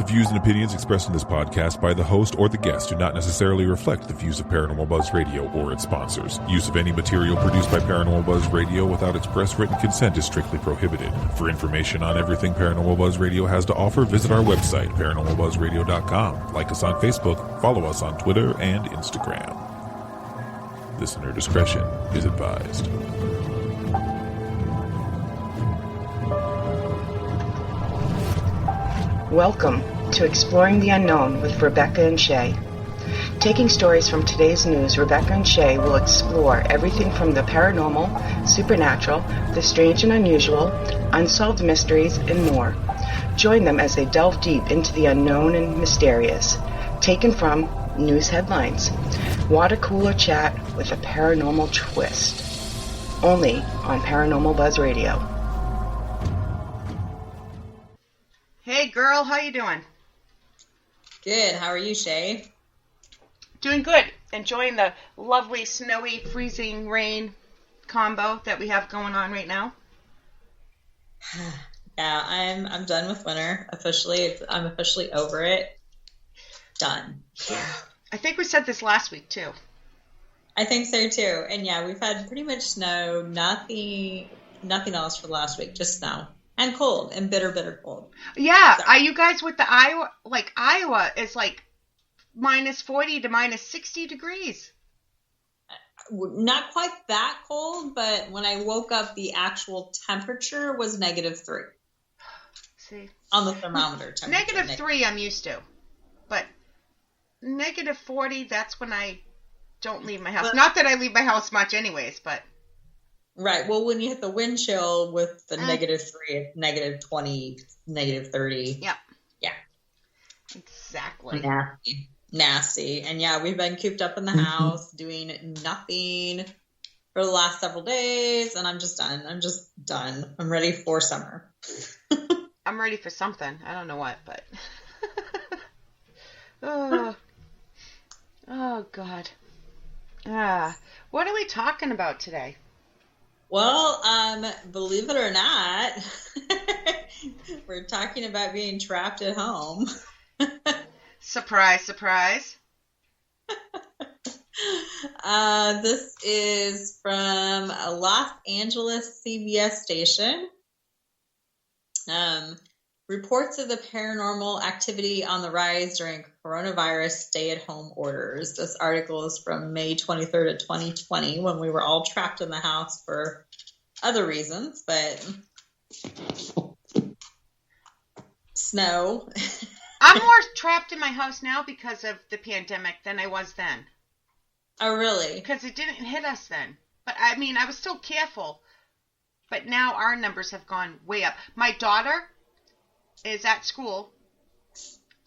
The views and opinions expressed in this podcast by the host or the guest do not necessarily reflect the views of Paranormal Buzz Radio or its sponsors. Use of any material produced by Paranormal Buzz Radio without express written consent is strictly prohibited. For information on everything Paranormal Buzz Radio has to offer, visit our website, paranormalbuzzradio.com. Like us on Facebook, follow us on Twitter and Instagram. Listener discretion is advised. Welcome to Exploring the Unknown with Rebecca and Shay. Taking stories from today's news, Rebecca and Shay will explore everything from the paranormal, supernatural, the strange and unusual, unsolved mysteries, and more. Join them as they delve deep into the unknown and mysterious. Taken from news headlines. Water cooler chat with a paranormal twist. Only on Paranormal Buzz Radio. Hey girl, how you doing? Good. How are you, Shay? Doing good. Enjoying the lovely snowy, freezing rain combo that we have going on right now. Yeah, I'm done with winter. I'm officially over it. Done. Yeah. I think we said this last week too. I think so too. And yeah, we've had pretty much snow, nothing else for the last week, just snow. And cold, and bitter cold. Yeah, so. Are you guys with the Iowa? Like, Iowa is like minus 40 to minus 60 degrees. Not quite that cold, but when I woke up, the actual temperature was -3. See? On the thermometer temperature. -3 I'm used to. But -40, that's when I don't leave my house. Not that I leave my house much anyways, but... Right. Well, when you hit the wind chill with the -3, -20, -30. Yep. Yeah. Exactly. Nasty. And yeah, we've been cooped up in the house doing nothing for the last several days, and I'm just done. I'm ready for summer. I'm ready for something. I don't know what, but... oh God. What are we talking about today? Well, believe it or not, we're talking about being trapped at home. Surprise, surprise. This is from a Los Angeles CBS station. Reports of the paranormal activity on the rise during coronavirus stay-at-home orders. This article is from May 23rd of 2020, when we were all trapped in the house for other reasons, but snow. I'm more trapped in my house now because of the pandemic than I was then. Oh, really? Because it didn't hit us then. But, I mean, I was still careful. But now our numbers have gone way up. My daughter is at school,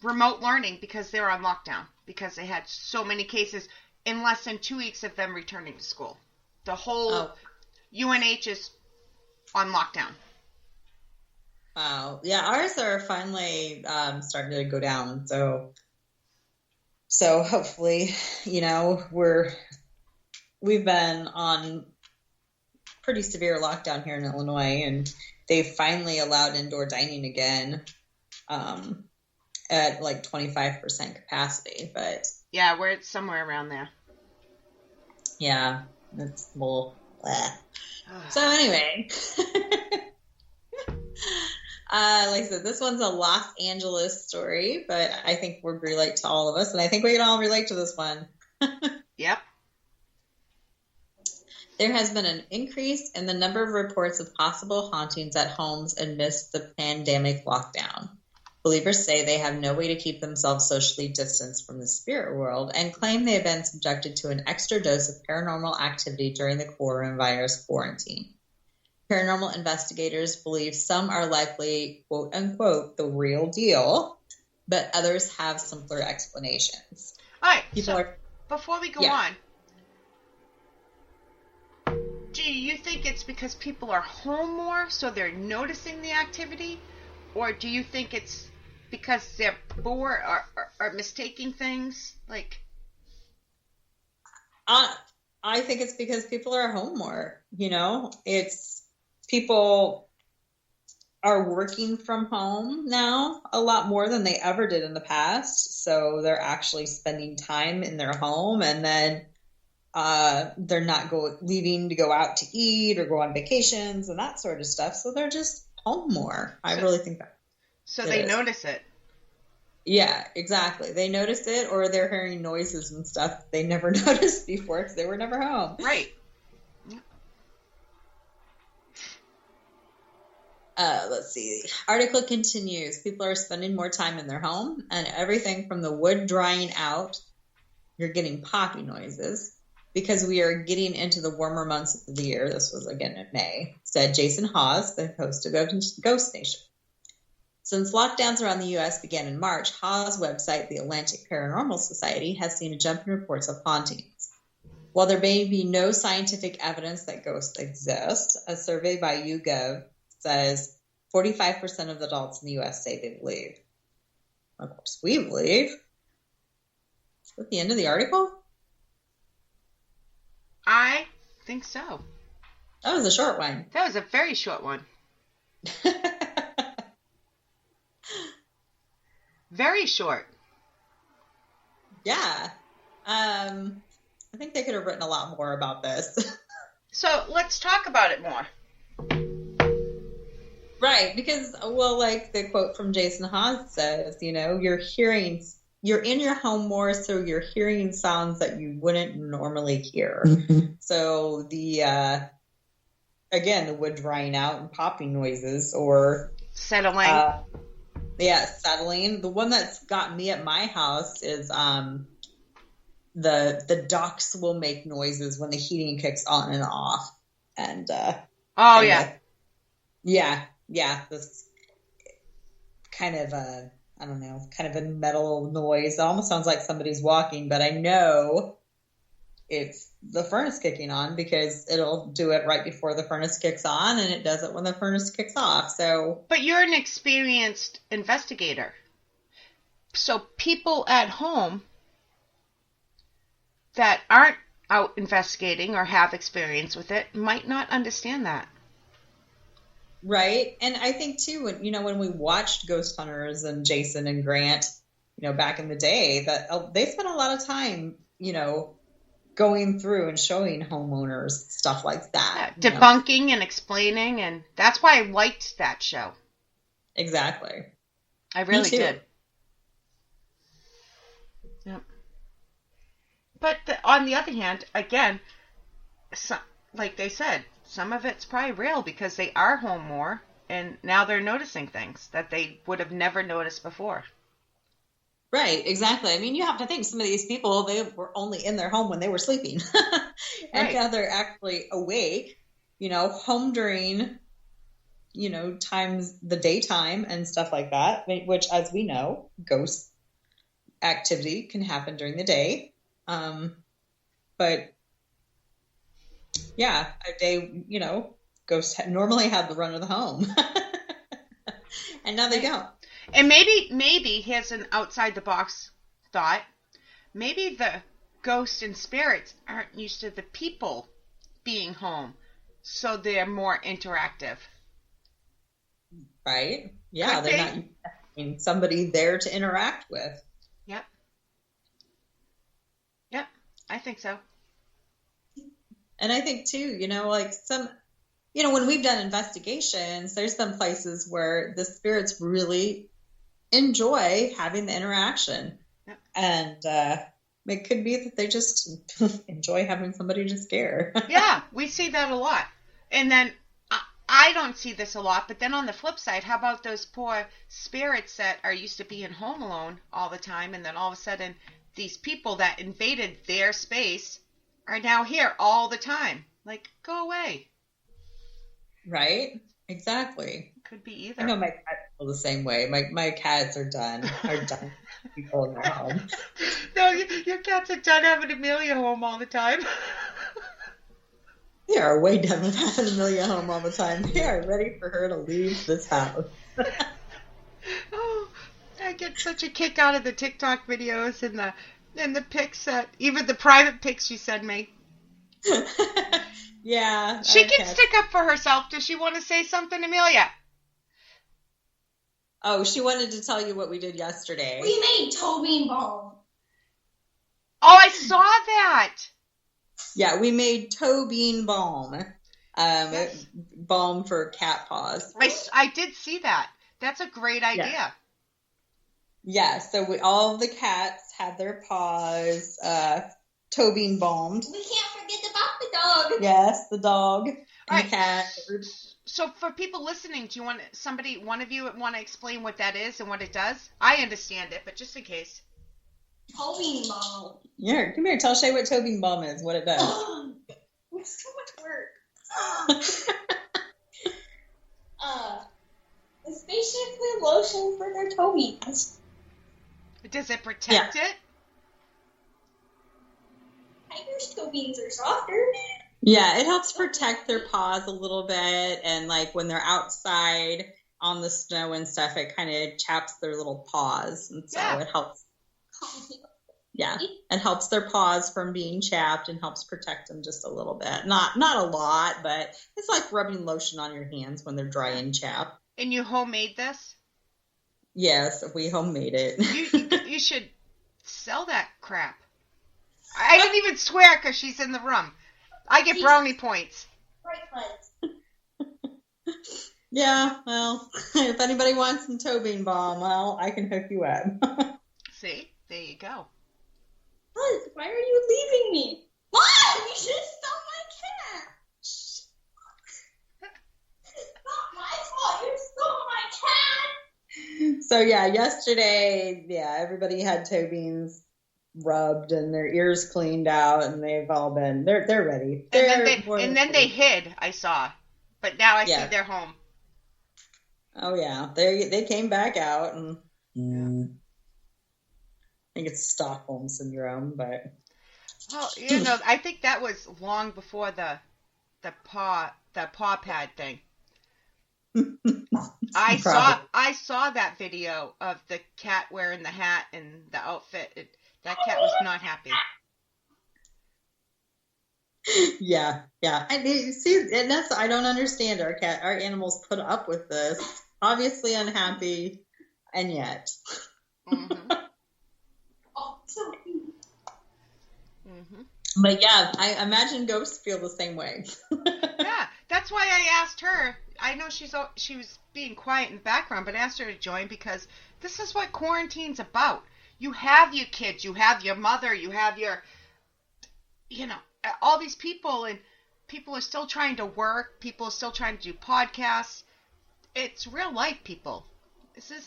remote learning, because they're on lockdown, because they had so many cases in less than 2 weeks of them returning to school. The whole UNH is on lockdown. Wow. Yeah, ours are finally starting to go down. So hopefully, we've been on pretty severe lockdown here in Illinois, and they've finally allowed indoor dining again at like 25% capacity. But yeah, we're somewhere around there. Yeah, it's bull. So anyway, like I said, this one's a Los Angeles story, but I think would relate to all of us, and I think we can all relate to this one. Yep. There has been an increase in the number of reports of possible hauntings at homes amidst the pandemic lockdown. Believers say they have no way to keep themselves socially distanced from the spirit world and claim they have been subjected to an extra dose of paranormal activity during the coronavirus quarantine. Paranormal investigators believe some are likely, quote unquote, the real deal, but others have simpler explanations. All right, before we go on, do you think it's because people are home more, so they're noticing the activity? Or do you think it's because they're bored or mistaking things? Like, I think it's because people are home more. It's people are working from home now a lot more than they ever did in the past. So they're actually spending time in their home, and then they're not leaving to go out to eat or go on vacations and that sort of stuff. So they're just home more. I really think that. So they notice it. Yeah, exactly. They notice it, or they're hearing noises and stuff they never noticed before because they were never home. Right. Let's see. Article continues. People are spending more time in their home, and everything from the wood drying out, you're getting poppy noises, because we are getting into the warmer months of the year. This was again in May, said Jason Hawes, the host of Ghost Nation. Since lockdowns around the U.S. began in March, Hawes' website, the Atlantic Paranormal Society, has seen a jump in reports of hauntings. While there may be no scientific evidence that ghosts exist, a survey by YouGov says 45% of adults in the U.S. say they believe. Of course, we believe. Is that the end of the article? I think so. That was a short one. That was a very short one. Very short. Yeah. I think they could have written a lot more about this. So let's talk about it more. Right, because, well, like the quote from Jason Hawes says, you're in your home more, so you're hearing sounds that you wouldn't normally hear. Mm-hmm. So the wood drying out and popping noises, or settling. Settling. The one that's got me at my house is the ducts will make noises when the heating kicks on and off, and this kind of a metal noise. It almost sounds like somebody's walking, but I know it's the furnace kicking on because it'll do it right before the furnace kicks on, and it does it when the furnace kicks off. So, but you're an experienced investigator. So people at home that aren't out investigating or have experience with it might not understand that. Right. And I think too, when we watched Ghost Hunters and Jason and Grant, back in the day, that they spent a lot of time, going through and showing homeowners stuff like that. Debunking and explaining. And that's why I liked that show. Exactly. I really did. Yep. But on the other hand, again, like they said, some of it's probably real because they are home more, and now they're noticing things that they would have never noticed before. Right, exactly. I mean, you have to think some of these people, they were only in their home when they were sleeping. And now they're actually awake, home during, times the daytime and stuff like that, which, as we know, ghost activity can happen during the day. But yeah, ghosts normally have the run of the home. And now they don't. And maybe here's an outside the box thought. Maybe the ghosts and spirits aren't used to the people being home, so they're more interactive. Right? Yeah, they're not having somebody there to interact with. Yep, I think so. And I think too, when we've done investigations, there's some places where the spirits really enjoy having the interaction. Yep. And it could be that they just enjoy having somebody to scare. Yeah, we see that a lot. And then I don't see this a lot, but then on the flip side, how about those poor spirits that are used to being home alone all the time, and then all of a sudden these people that invaded their space are now here all the time. Like, go away. Right? Exactly. Could be either. I know my cats feel the same way. My cats are done. People in their home. No, your cats are done having Amelia home all the time. They are way done with having Amelia home all the time. They are ready for her to leave this house. Oh, I get such a kick out of the TikTok videos and the pics even the private pics you send me. Yeah. She can stick up for herself. Does she want to say something, Amelia? Oh, she wanted to tell you what we did yesterday. We made toe bean balm. Oh, I saw that. Yeah, we made toe bean balm. Yes. Balm for cat paws. I did see that. That's a great idea. Yeah, so all the cats had their paws toe bean balmed. We can't forget about the dog. Yes, the dog and Right. the cat. So for people listening, do you want one of you want to explain what that is and what it does? I understand it, but just in case. Toe bean balm. Yeah, come here. Tell Shay what toe bean balm is, what it does. It's so much work. It's basically lotion for their toe beans. Does it protect it? Tiger's toe beans are softer. Yeah, it helps protect their paws a little bit, and like when they're outside on the snow and stuff, it kind of chaps their little paws, and so it helps. Yeah, it helps their paws from being chapped and helps protect them just a little bit. Not a lot, but it's like rubbing lotion on your hands when they're dry and chapped. And you homemade this? Yes, we homemade it. You should sell that crap. I didn't even swear because she's in the room. I get brownie points. Right, buds. Yeah, well, if anybody wants some toe bean balm, well, I can hook you up. See? There you go. Buzz, why are you leaving me? Mom, you should have stopped my cat. Shh. Not my fault. You stole my cat. So yeah, yesterday, everybody had toe beans rubbed and their ears cleaned out, and they've all been they're ready. And then they hid. I saw, but now I see they're home. Oh yeah, they came back out, and I think it's Stockholm syndrome, but I think that was long before the paw pad thing. I saw that video of the cat wearing the hat and the outfit. That cat was not happy. Yeah. And that's I don't understand our animals put up with this. Obviously unhappy, and yet. Oh, so cute. But yeah, I imagine ghosts feel the same way. Yeah, that's why I asked her. I know she was being quiet in the background, but I asked her to join because this is what quarantine's about. You have your kids, you have your mother, you have your, all these people, and people are still trying to work. People are still trying to do podcasts. It's real life, people.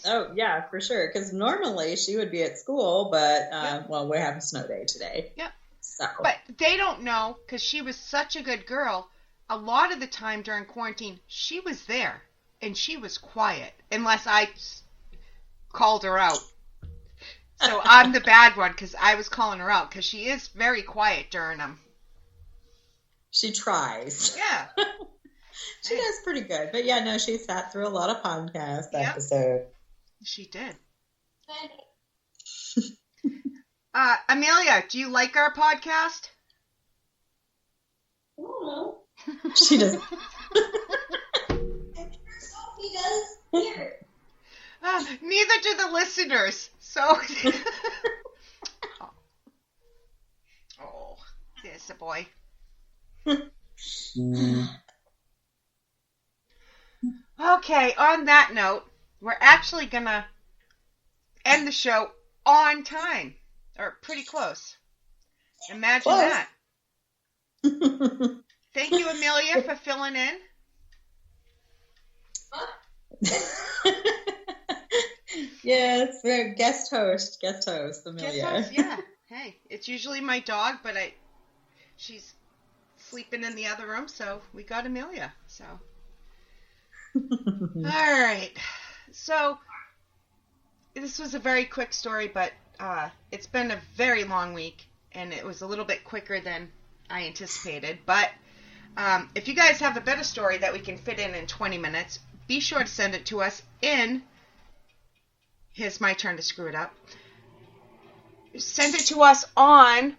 Oh, yeah, for sure. Because normally she would be at school, but, we're having a snow day today. Yep. So. But they don't know, because she was such a good girl. A lot of the time during quarantine, she was there, and she was quiet, unless I called her out. So I'm the bad one, because I was calling her out, because she is very quiet during them. She tries. Yeah. She does pretty good. But yeah, no, she sat through a lot of podcast episodes. She did. Amelia, do you like our podcast? I don't know. She doesn't. Sophie does. Here. Neither do the listeners. So. Oh, there's a boy. Okay, on that note, we're actually going to end the show on time. Or pretty close. Imagine that. Thank you, Amelia, for filling in. Yes, we're guest host, Amelia. Guest host, yeah. Hey, it's usually my dog, but she's sleeping in the other room, so we got Amelia. So, all right. So this was a very quick story, but it's been a very long week, and it was a little bit quicker than I anticipated. But if you guys have a better story that we can fit in 20 minutes, be sure to send it to us in. Here's my turn to screw it up. Send it to us on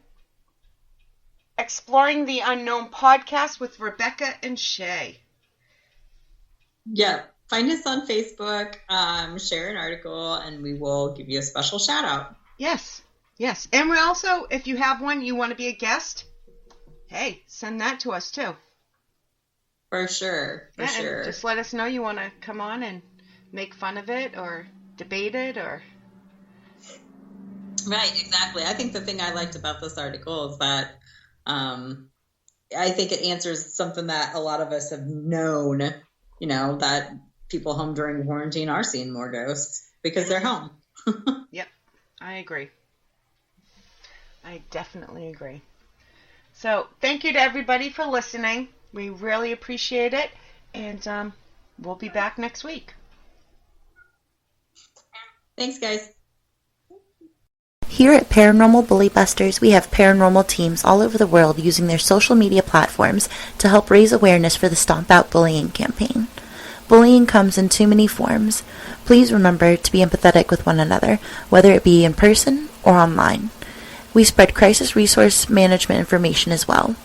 Exploring the Unknown podcast with Rebecca and Shay. Yeah, Find us on Facebook, share an article, and we will give you a special shout out. Yes. And we also, if you have one, you want to be a guest, hey, send that to us too. For sure. And just let us know you want to come on and make fun of it or debate it or... Right, exactly. I think the thing I liked about this article is that I think it answers something that a lot of us have known, that people home during quarantine are seeing more ghosts because they're home. Yep, I agree. I definitely agree. So thank you to everybody for listening. We really appreciate it. And we'll be back next week. Thanks, guys. Here at Paranormal Bully Busters, we have paranormal teams all over the world using their social media platforms to help raise awareness for the Stomp Out Bullying campaign. Bullying comes in too many forms. Please remember to be empathetic with one another, whether it be in person or online. We spread crisis resource management information as well.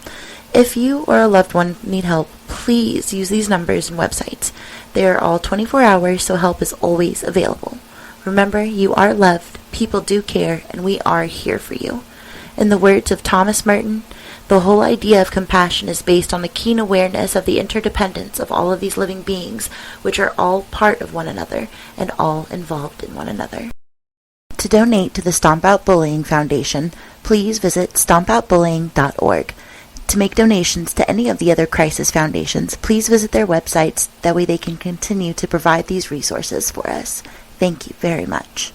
If you or a loved one need help, please use these numbers and websites. They are all 24 hours, so help is always available. Remember, you are loved, people do care, and we are here for you. In the words of Thomas Merton, the whole idea of compassion is based on the keen awareness of the interdependence of all of these living beings, which are all part of one another and all involved in one another. To donate to the Stomp Out Bullying Foundation, please visit stompoutbullying.org. To make donations to any of the other crisis foundations, please visit their websites. That way they can continue to provide these resources for us. Thank you very much.